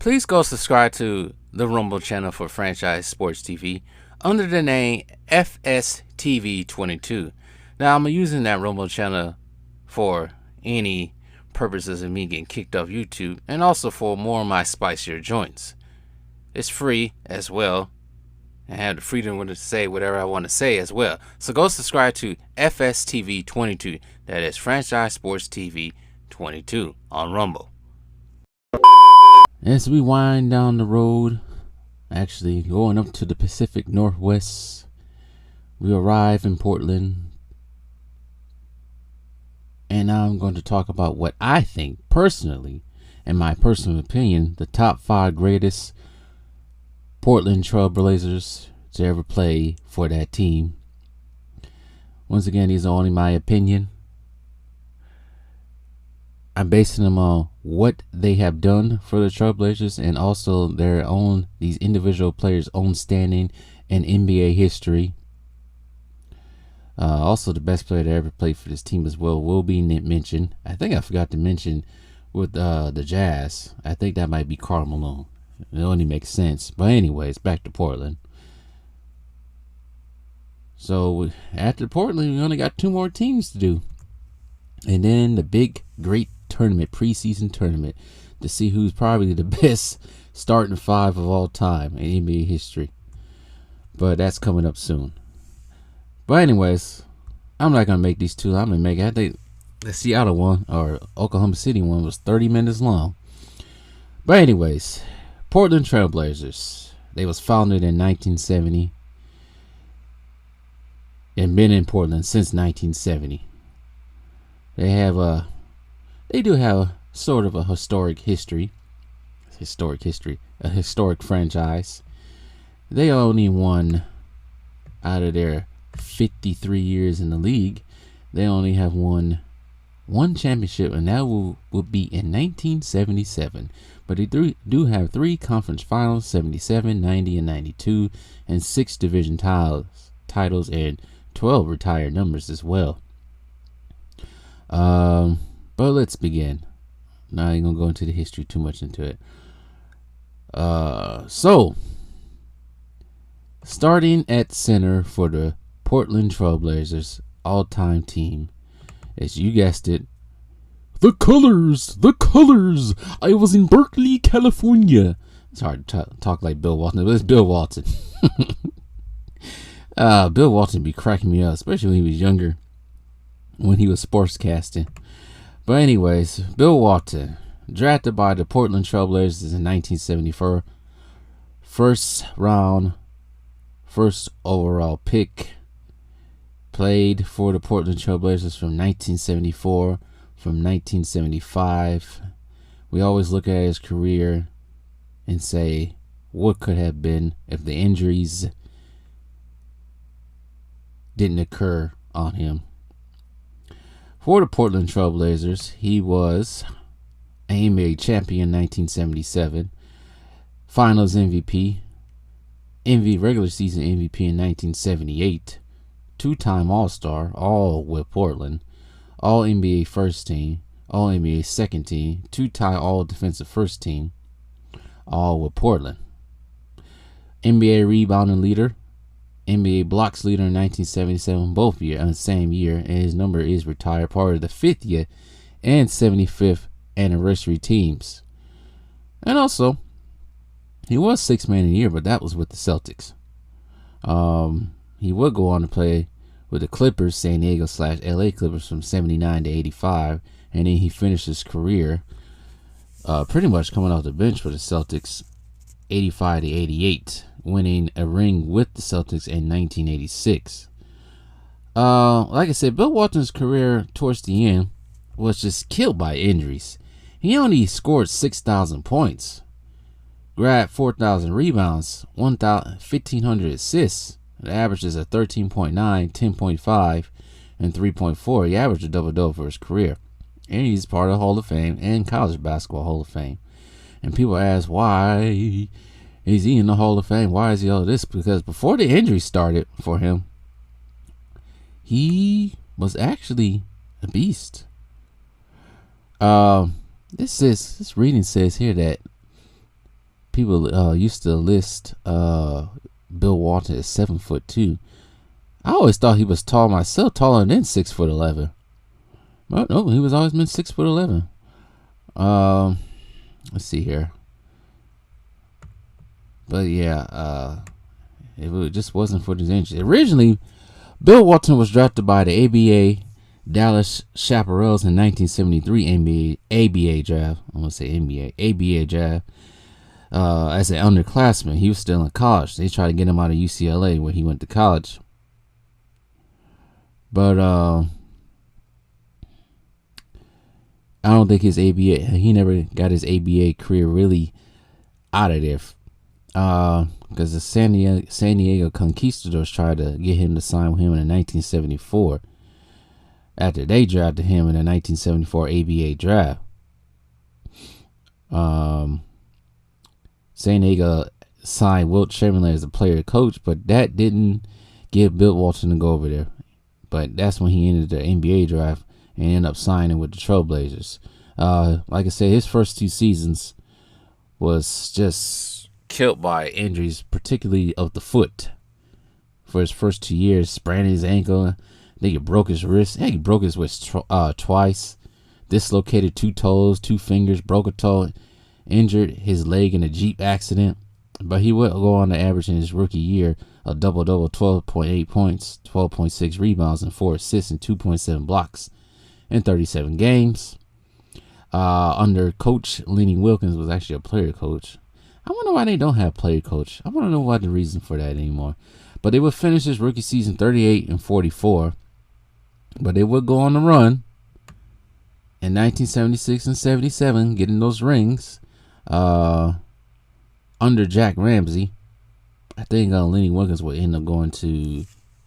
Please go subscribe to the Rumble channel for Franchise Sports TV under the name FSTV22. Now, I'm using that Rumble channel for any purposes of me getting kicked off YouTube and also for more of my spicier joints. It's free as well. I have the freedom to say whatever I want to say as well. So go subscribe to FSTV22. That is Franchise Sports TV 22 on Rumble. As we wind down the road, actually going up to the Pacific Northwest, we arrive in Portland. And now I'm going to talk about what I think personally, in my personal opinion, the top 5 greatest Portland Trail Blazers to ever play for that team. Once again, these are only my opinion. I'm basing them on what they have done for the Trailblazers and also their own, these individual players' own standing in NBA history. Also, the best player to ever play for this team as well will be mentioned. I think I forgot to mention with the Jazz. I think that might be Karl Malone. It only makes sense. But anyways, back to Portland. So after Portland, we only got 2 more teams to do. And then the big, great tournament, preseason tournament, to see who's probably the best starting 5 of all time in NBA history. But that's coming up soon. But anyways, I'm not going to make these 2. I'm going to make it. I think the Seattle one or Oklahoma City one was 30 minutes long. But anyways, Portland Trailblazers. They was founded in 1970 and been in Portland since 1970. They do have sort of a historic franchise. They only won, out of their 53 years in the league, they only have won 1 championship, and that will be in 1977. But they do have 3 conference finals, 77, 90, and 92, and 6 division titles, and 12 retired numbers as well. But let's begin. Now I ain't gonna go into the history too much into it. So starting at center for the Portland Trailblazers all-time team, as you guessed it, the colors. I was in Berkeley, California. It's hard to talk like Bill Walton, but it's Bill Walton. Bill Walton be cracking me up, especially when he was younger, when he was sportscasting. But anyways, Bill Walton, drafted by the Portland Trailblazers in 1974, first overall pick, played for the Portland Trailblazers from 1974, from 1975. We always look at his career and say, what could have been if the injuries didn't occur on him. For the Portland Trailblazers, he was an NBA champion in 1977, Finals MVP, regular season MVP in 1978, 2-time All-Star, all with Portland, All-NBA first team, All-NBA second team, 2-time All-Defensive first team, all with Portland. NBA rebounding leader, NBA blocks leader in 1977, both in the same year, and his number is retired, part of the 50th and 75th anniversary teams. And also, he was 6th man of the year, but that was with the Celtics. He would go on to play with the Clippers, San Diego / LA Clippers from 79 to 85, and then he finished his career pretty much coming off the bench for the Celtics, 85 to 88. Winning a ring with the Celtics in 1986. Like I said, Bill Walton's career towards the end was just killed by injuries. He only scored 6,000 points, grabbed 4,000 rebounds, 1,500 assists. The average is a 13.9, 10.5, and 3.4. He averaged a double-double for his career. And he's part of the Hall of Fame and College Basketball Hall of Fame. And people ask, why is he in the Hall of Fame? Why is he all this? Because before the injury started for him, he was actually a beast. This reading says here that people used to list Bill Walton as 7'2". I always thought he was tall myself, taller than 6'11". But no, he was always been 6'11". Let's see here. But yeah, it just wasn't for his injuries. Originally, Bill Walton was drafted by the ABA Dallas Chaparrals in 1973 ABA draft. I'm gonna say NBA ABA draft. As an underclassman, he was still in college. They tried to get him out of UCLA where he went to college. But I don't think he never got his ABA career really out of there. Because the San Diego Conquistadors tried to get him to sign with him in 1974 after they drafted him in the 1974 ABA draft. San Diego signed Wilt Chamberlain as a player coach, but that didn't give Bill Walton to go over there. But that's when he entered the NBA draft and ended up signing with the Trailblazers. Like I said, his first 2 seasons was just killed by injuries, particularly of the foot. For his first 2 years, sprained his ankle. I think he broke his wrist. He broke his wrist twice. Dislocated 2 toes, 2 fingers, broke a toe. Injured his leg in a Jeep accident. But he would go on to average in his rookie year a double-double, 12.8 points, 12.6 rebounds, and 4 assists, and 2.7 blocks in 37 games. Under coach Lenny Wilkens was actually a player coach. I wonder why they don't have player coach. I want to know what the reason for that anymore. But they would finish his rookie season 38-44. But they would go on the run in 1976 and 77, getting those rings under Jack Ramsey. I think Lenny Wilkens would end up going to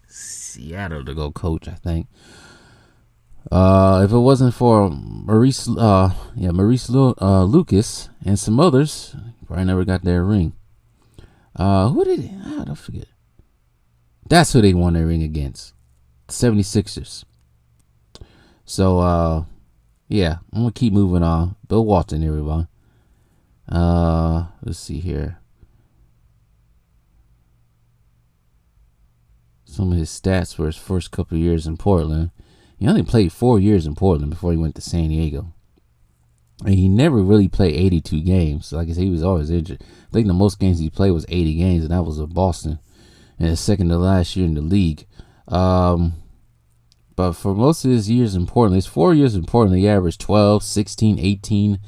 Seattle to go coach, I think. If it wasn't for Maurice Lucas and some others, probably never got their ring. Who did it? I don't forget. That's who they won their ring against. 76ers. So, yeah, I'm going to keep moving on. Bill Walton, everyone. Let's see here. Some of his stats for his first couple of years in Portland. He only played 4 years in Portland before he went to San Diego. And he never really played 82 games. Like I said, he was always injured. I think the most games he played was 80 games, and that was with Boston. And his second to last year in the league. But for most of his years in Portland, his 4 years in Portland, he averaged 12, 16, 18,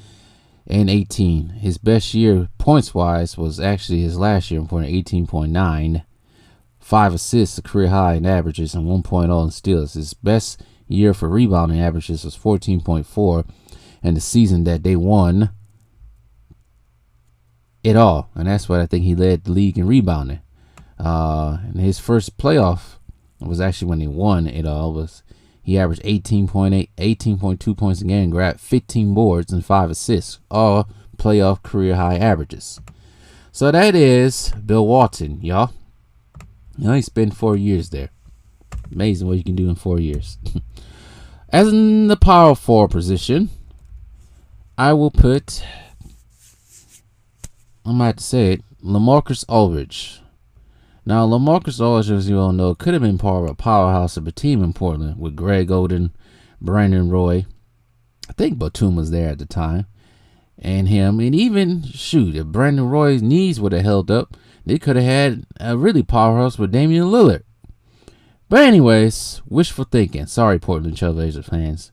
and 18. His best year points-wise was actually his last year in Portland, 18.9. 5 assists, a career high in averages, and 1.0 in steals. His best year for rebounding averages was 14.4, and the season that they won it all. And that's what I think he led the league in rebounding. And his first playoff was actually when they won it all. He averaged 18.8, 18.2 points a game, grabbed 15 boards and 5 assists, all playoff career high averages. So that is Bill Walton, y'all. You know, he spent 4 years there. Amazing what you can do in 4 years. As in the power forward position, I will put, I might have to say it, LaMarcus Aldridge. Now, LaMarcus Aldridge, as you all know, could have been part of a powerhouse of a team in Portland with Greg Oden, Brandon Roy. I think Batum was there at the time. And him. And even, shoot, if Brandon Roy's knees would have held up, they could have had a really powerhouse with Damian Lillard. But anyways, wishful thinking. Sorry, Portland Trailblazers fans.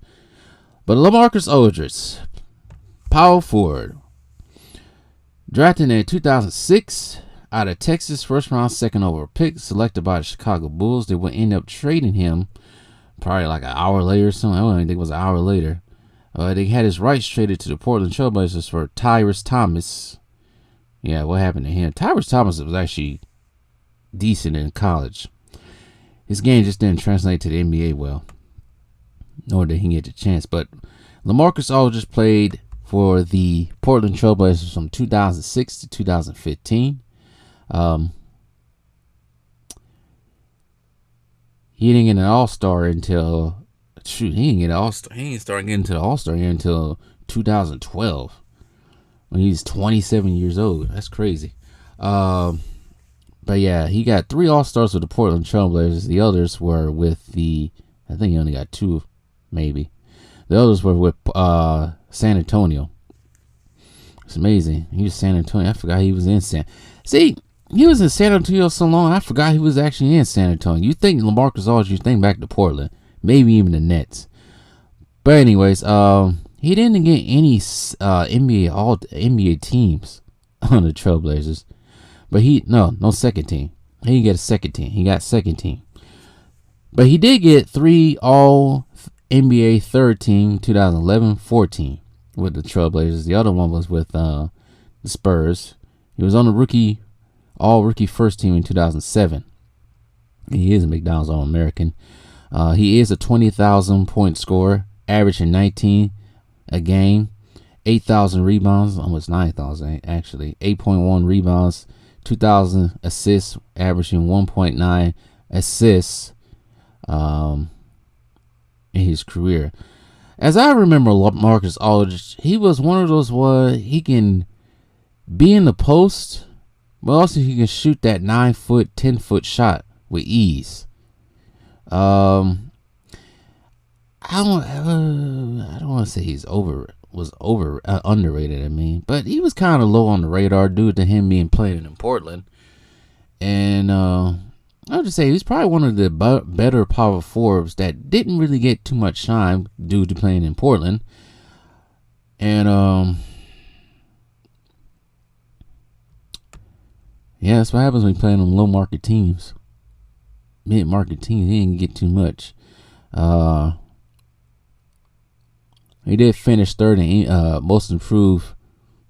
But LaMarcus Aldridge, power forward. Drafted in 2006 out of Texas, first round, second overall pick, selected by the Chicago Bulls. They would end up trading him probably like an hour later or something. I don't even think it was an hour later. They had his rights traded to the Portland Trailblazers for Tyrese Thomas. Yeah, what happened to him? Tyrese Thomas was actually decent in college. His game just didn't translate to the NBA well, nor did he get the chance. But LaMarcus Aldridge played for the Portland Trailblazers from 2006 to 2015. He didn't get an All-Star until he didn't start getting to the All-Star game until 2012. when he's 27 years old. That's crazy. But yeah, he got 3 All-Stars with the Portland Trailblazers. The others were with I think he only got 2, maybe. The others were with San Antonio. It's amazing. He was San Antonio. I forgot he was in See, he was in San Antonio so long, I forgot he was actually in San Antonio. You think LaMarcus Aldridge, you think back to Portland. Maybe even the Nets. But anyways, he didn't get any NBA teams on the Trailblazers. But no second team. He didn't get a second team. He got second team. But he did get 3 All NBA third team 2011-14 with the Trailblazers. The other one was with the Spurs. He was on the all rookie first team in 2007. He is a McDonald's All-American. He is a 20,000 point scorer, averaging 19 a game, 8,000 rebounds, almost 9,000 actually, 8.1 rebounds, 2,000 assists, averaging 1.9 assists in his career. As I remember Marcus Aldridge, he was one of those where he can be in the post, but also he can shoot that 9-foot, 10-foot shot with ease. I don't want to say he's underrated. I mean, but he was kind of low on the radar due to him being playing in Portland. And I would just say he's probably one of the better power forwards that didn't really get too much shine due to playing in Portland. And yeah, that's what happens when you play on low market teams. Mid market teams, he didn't get too much. He did finish third in most improved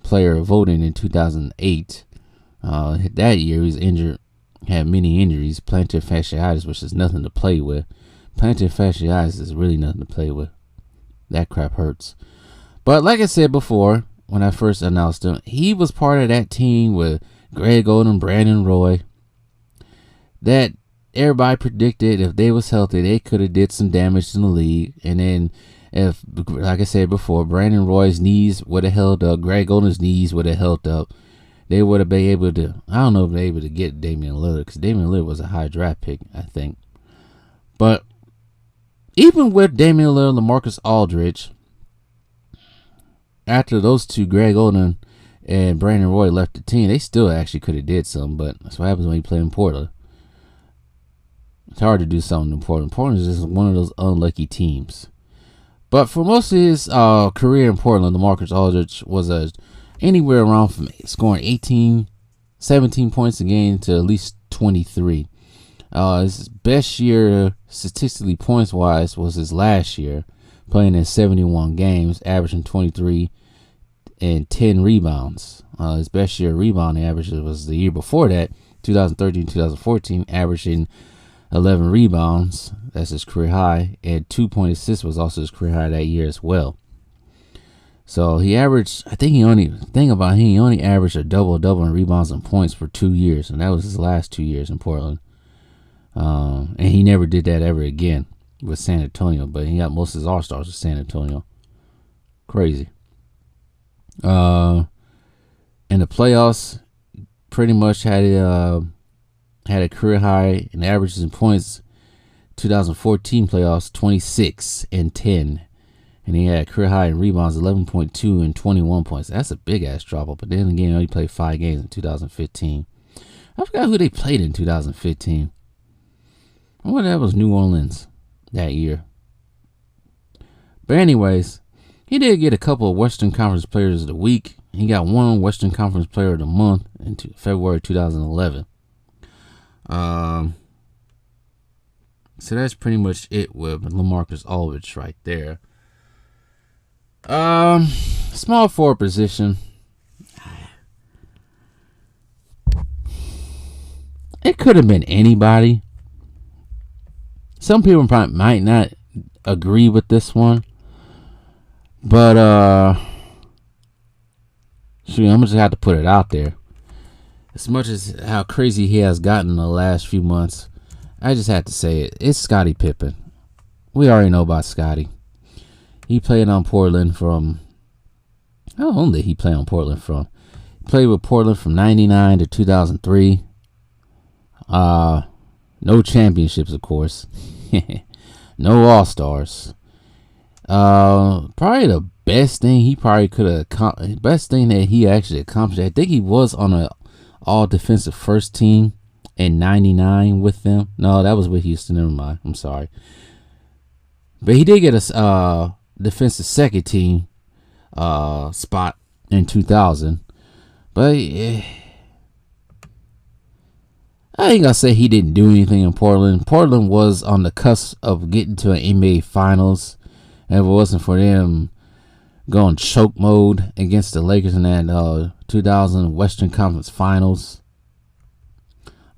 player voting in 2008. That year he was injured, had many injuries, plantar fasciitis, which is nothing to play with. Plantar fasciitis is really nothing to play with. That crap hurts. But like I said before, when I first announced him, he was part of that team with Greg Oden, Brandon Roy, that everybody predicted if they was healthy, they could have did some damage in the league. And then if, like I said before, Brandon Roy's knees would have held up, Greg Oden's knees would have held up, they would have been able to, I don't know if they were able to get Damian Lillard, because Damian Lillard was a high draft pick, I think. But even with Damian Lillard and LaMarcus Aldridge, after those two, Greg Oden and Brandon Roy, left the team, they still actually could have did something. But that's what happens when you play in Portland. It's hard to do something in Portland. Portland is just one of those unlucky teams. But for most of his career in Portland, LaMarcus Aldridge was anywhere around from scoring 17 points a game to at least 23. His best year, statistically points-wise, was his last year, playing in 71 games, averaging 23 and 10 rebounds. His best year rebounding average was the year before that, 2013-2014, averaging 11 rebounds. That's his career high. And 2-point assists was also his career high that year as well. So he averaged, he only averaged a double-double in rebounds and points for 2 years. And that was his last 2 years in Portland. And he never did that ever again with San Antonio. But he got most of his All-Stars with San Antonio. Crazy. In the playoffs, pretty much had a career high in averages and points. 2014 playoffs, 26 and 10. And he had a career high in rebounds, 11.2 and 21 points. That's a big ass drop off. But then again, he played 5 games in 2015. I forgot who they played in 2015. I wonder if that was New Orleans that year. But anyways, he did get a couple of Western Conference Players of the Week. He got one Western Conference Player of the Month in February 2011. So that's pretty much it with LaMarcus Aldridge right there. Small forward position. It could have been anybody. Some people probably might not agree with this one. But shoot, I'm just have to put it out there. As much as how crazy he has gotten in the last few months, I just had to say it. It's Scottie Pippen. We already know about Scottie. He played on Portland from How long did he play on Portland from? He played with Portland from 99 to 2003. No championships, of course. No All-Stars. Probably the best thing he probably could have accomplished, best thing that he actually accomplished. I think he was on a all-defensive first team in 99 with them. No, that was with Houston. Never mind. I'm sorry. But he did get a defensive second team spot in 2000. But I ain't gonna say he didn't do anything in Portland. Portland was on the cusp of getting to an NBA Finals. If it wasn't for them going choke mode against the Lakers in that 2000 Western Conference Finals.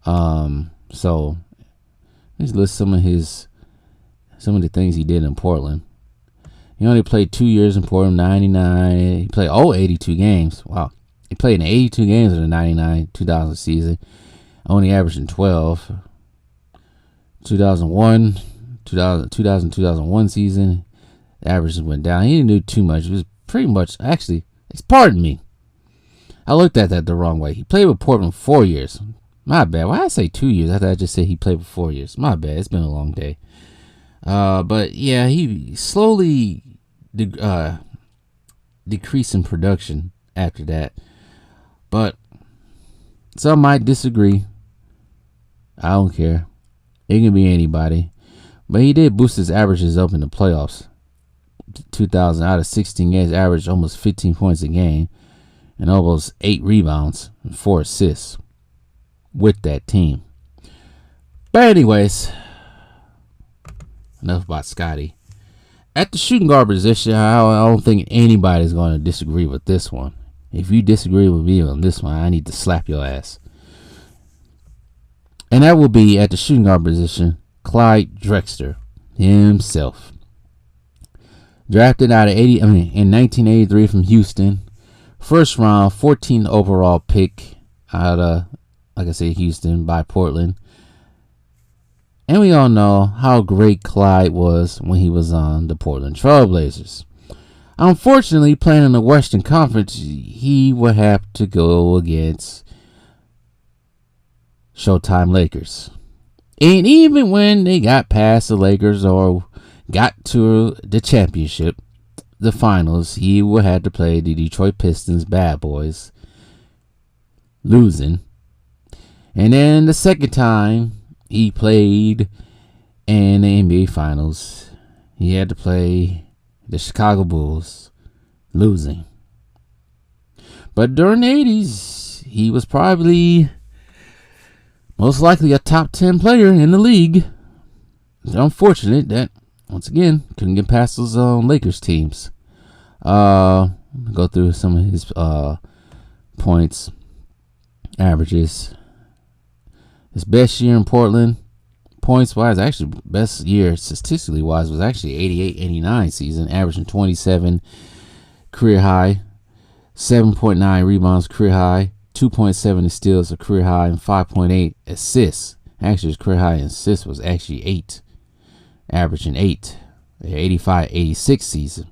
So let's list some of the things he did in Portland. He only played 2 years in Portland, 99. He played 82 games. Wow. He played in 82 games in the 99-2000 season, only averaging 12. 2001 season, the averages went down. He didn't do too much. It was pretty much, actually, pardon me. I looked at that the wrong way. He played with Portland 4 years. My bad. Why did I say 2 years? I thought I just said he played for 4 years. My bad. It's been a long day. But yeah, he slowly decreased in production after that. But some might disagree. I don't care. It can be anybody. But he did boost his averages up in the playoffs. 2000 out of 16 games, averaged almost 15 points a game and almost 8 rebounds and 4 assists with that team. But anyways, enough about Scottie. At the shooting guard position, I don't think anybody's going to disagree with this one. If you disagree with me on this one, I need to slap your ass. And that will be at the shooting guard position, Clyde Drexler himself. Drafted out of in 1983 from Houston. First round, 14th overall pick out of, like I said, Houston by Portland. And we all know how great Clyde was when he was on the Portland Trail Blazers. Unfortunately, playing in the Western Conference, he would have to go against Showtime Lakers. And even when they got past the Lakers or got to the championship, the finals, he would have to play the Detroit Pistons bad boys, losing. And then the second time he played in the NBA Finals, he had to play the Chicago Bulls, losing. But during the 80s, he was probably most likely a top 10 player in the league. It's unfortunate that, once again, couldn't get past those Lakers teams. Go through some of his points, averages. His best year in Portland, points-wise, actually best year statistically-wise, was actually 88-89 season, averaging 27 career high, 7.9 rebounds career high, 2.7 steals a career high, and 5.8 assists. Actually, his career high in assists was actually 8, averaging 8. 85-86 season.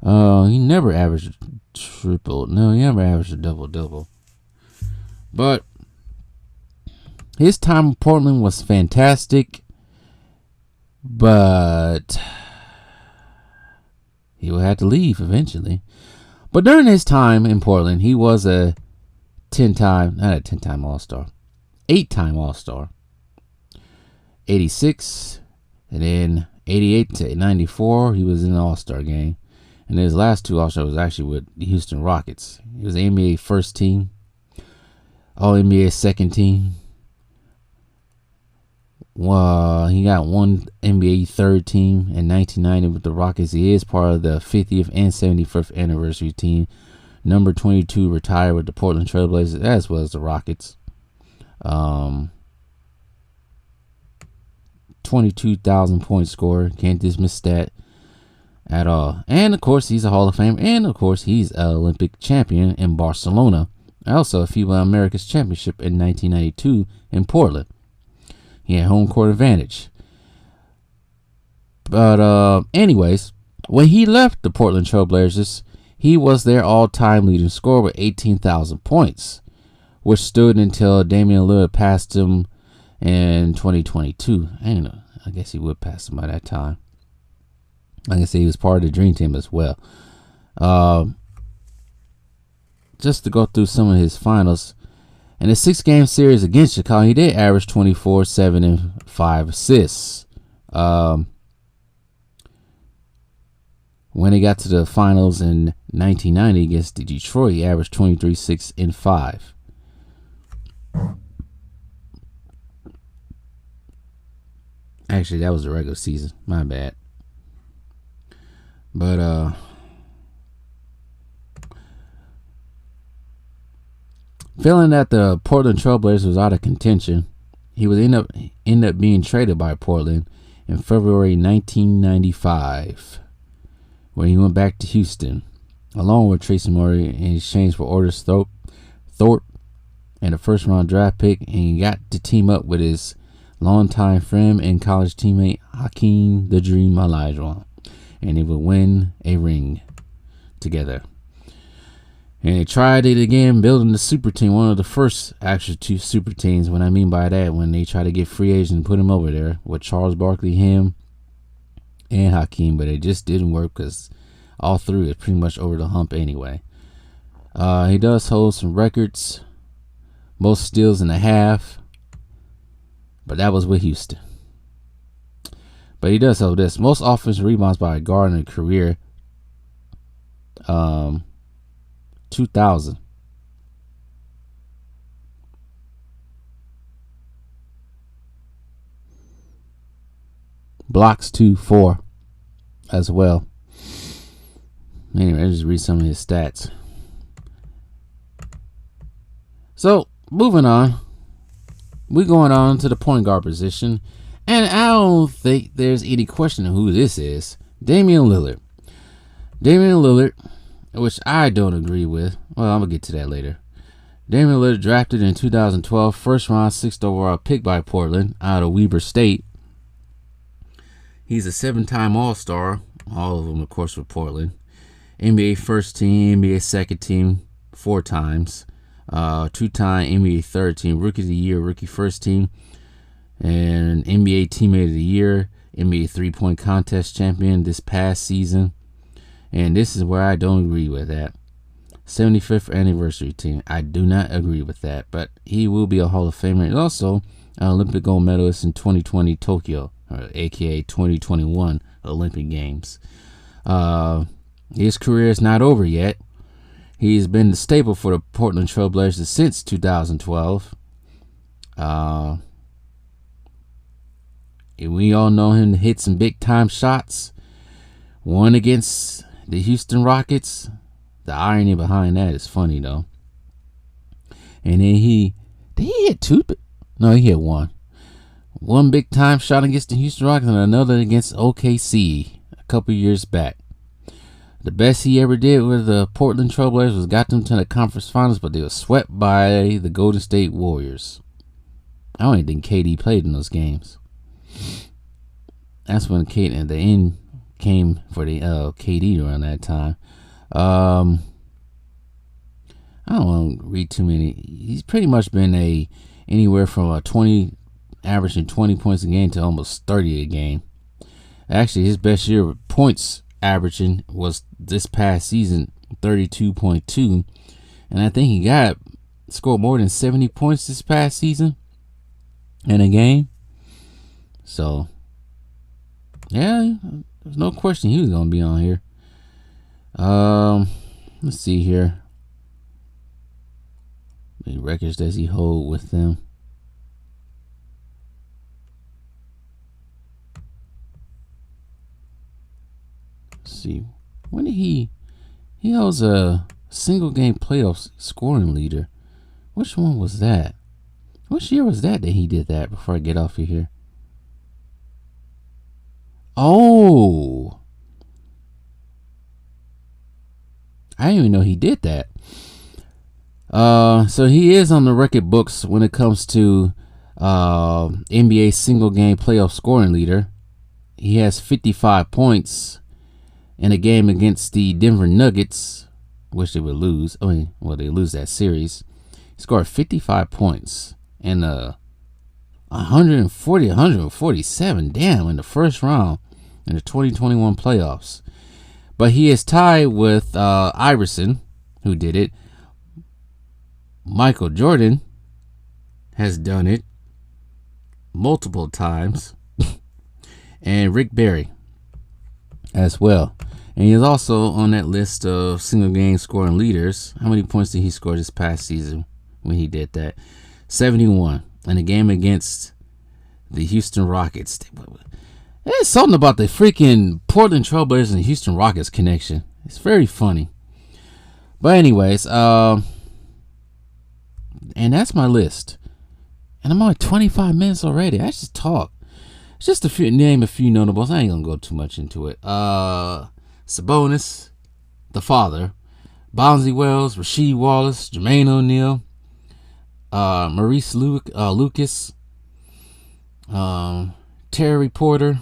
He never averaged a triple. No, he never averaged a double-double. But his time in Portland was fantastic, but he would have to leave eventually. But during his time in Portland, he was a 8-time All-Star. 8-time All-Star. 86, and then 88 to 94, he was in the All-Star game. And his last 2 All-Stars was actually with the Houston Rockets. He was the NBA first team, All-NBA second team. He got one NBA third team in 1990 with the Rockets. He is part of the 50th and 75th anniversary team. Number 22 retired with the Portland Trail Blazers as well as the Rockets. 22,000 point scorer. Can't dismiss that at all. And of course, he's a Hall of Famer. And of course, he's an Olympic champion in Barcelona. Also, a FIBA America's Championship in 1992 in Portland. He had home court advantage. But anyways, when he left the Portland Trail Blazers, He was their all-time leading scorer with 18,000 points, which stood until Damian Lillard passed him in 2022. I guess he would pass him by that time. Like I said, he was part of the Dream Team as well. Just to go through some of his finals. In a 6-game series against Chicago, he did average 24, 7, and 5 assists. When he got to the finals in 1990 against Detroit, he averaged 23, 6, and 5. Actually, that was the regular season. My bad. But feeling that the Portland Trailblazers was out of contention, he would end up being traded by Portland in February 1995, where he went back to Houston, along with Tracy Morey, in exchange for Otis Thorpe and a first-round draft pick, and he got to team up with his longtime friend and college teammate Hakeem the Dream Olajuwon, and they would win a ring together. And they tried it again, building the super team, one of the first actual 2 super teams. What I mean by that, when they tried to get free agents and put him over there with Charles Barkley, him, and Hakeem, but it just didn't work because all 3 is pretty much over the hump anyway. He does hold some records, most steals in a half, but that was with Houston. But he does hold this, most offensive rebounds by a guard in a career. 2000. Blocks 4 as well. Anyway, I'll just read some of his stats. So, moving on. We're going on to the point guard position. And I don't think there's any question of who this is. Damian Lillard. Damian Lillard, which I don't agree with. Well, I'm going to get to that later. Damian Lillard, drafted in 2012, first round, 6th overall pick by Portland out of Weber State. He's a 7-time All-Star. All of them, of course, for Portland. NBA first team, NBA second team, 4 times. 2-time NBA third team, Rookie of the Year, Rookie first team, and NBA Teammate of the Year, NBA three-point contest champion this past season. And this is where I don't agree with that. 75th anniversary team. I do not agree with that, but he will be a Hall of Famer. And also an Olympic gold medalist in 2020 Tokyo, or aka 2021 Olympic Games. His career is not over yet. He's been the staple for the Portland Trailblazers since 2012. We all know him to hit some big time shots. One against the Houston Rockets. The irony behind that is funny though. And then he hit 2? No, he hit 1. One big time shot against the Houston Rockets and another against OKC a couple years back. The best he ever did with the Portland Trailblazers was got them to the conference finals, but they were swept by the Golden State Warriors. I don't even think KD played in those games. That's when the end came for the KD around that time. I don't want to read too many. He's pretty much been anywhere from averaging 20 points a game to almost 30 a game. Actually, his best year with points averaging was this past season, 32.2, and I think he scored more than 70 points this past season in a game. So yeah, there's no question he was gonna be on here. Let's see here. The records does he hold with them? Let's see. When did he holds a single game playoff scoring leader? Which one was that? Which year was that he did that? Before I get off of here. Oh, I didn't even know he did that. So he is on the record books when it comes to NBA single game playoff scoring leader. He has 55 points in a game against the Denver Nuggets Wish they would lose. I mean, well, they lose that series. He scored 55 points and 147, damn, in the first round in the 2021 playoffs. But he is tied with Iverson, who did it. Michael Jordan has done it multiple times. And Rick Barry as well. And he's also on that list of single game scoring leaders. How many points did he score this past season when he did that? 71 in a game against the Houston Rockets. There's something about the freaking Portland Trailblazers and Houston Rockets connection. It's very funny. But anyways, and that's my list. And I'm only 25 minutes already. I just talk. Just name a few notables. I ain't gonna go too much into it. Sabonis, the father, Bonzi Wells, Rasheed Wallace, Jermaine O'Neal, Maurice Lucas, Terry Porter.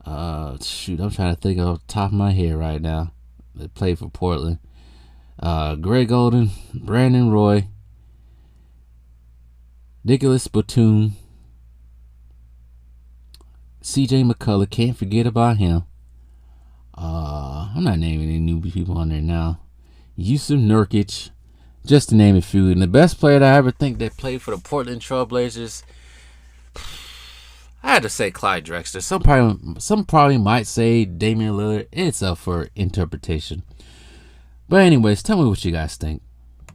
I'm trying to think off the top of my head right now. They played for Portland. Greg Oden, Brandon Roy, Nicholas Batum, CJ McCullough, can't forget about him. I'm not naming any new people on there now. Yusuf Nurkic, just to name a few. And the best player that I ever think that played for the Portland Trailblazers, I had to say Clyde Drexler. Some probably might say Damian Lillard. It's up for interpretation. But anyways, tell me what you guys think.